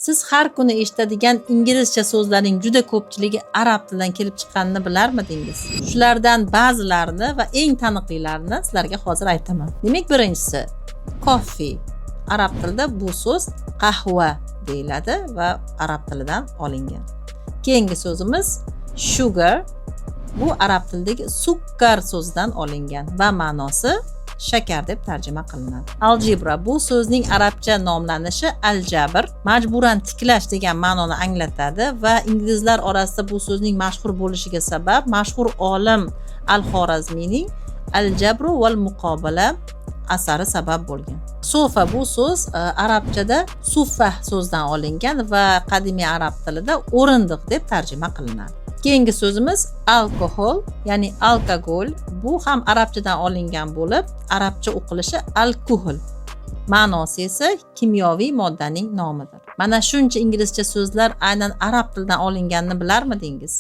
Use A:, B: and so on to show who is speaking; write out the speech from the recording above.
A: Siz har kuni eshitadigan inglizcha so'zlarning juda ko'pchiligi arab tilidan kelib chiqqanini bilarmidingiz? Shulardan ba'zilarini va eng taniqlilarini sizlarga hozir aytaman. Demak, birinchisi coffee. Arab tilida bu so'z qahva deyiladi va arab tilidan olingan. Keyingi so'zimiz sugar. Bu arab tilidagi sukkar so'zidan olingan va ma'nosi shakar deb tarjima qilinadi. Algebra bu so'zning arabcha nomlanishi aljabr, majburan tiklash degan ma'noni anglatadi va inglizlar orasida bu so'zning mashhur bo'lishiga sabab mashhur olim Al-Xorazmiyning Al-Jabru val Muqobala asari sabab bo'lgan. Sofa bu so'z arabchada suffah so'zdan olingan va qadimiy arab tilida o'rindiq deb tarjima qilinadi. Keyingi so'zimiz alkohol, ya'ni alkogol. Bu ham arabchadan olingan bo'lib, arabcha o'qilishi alkohol. Ma'nosi esa kimyoviy moddaning nomidir. Mana shuncha inglizcha so'zlar aynan arab tilidan olinganini bilarmidingiz?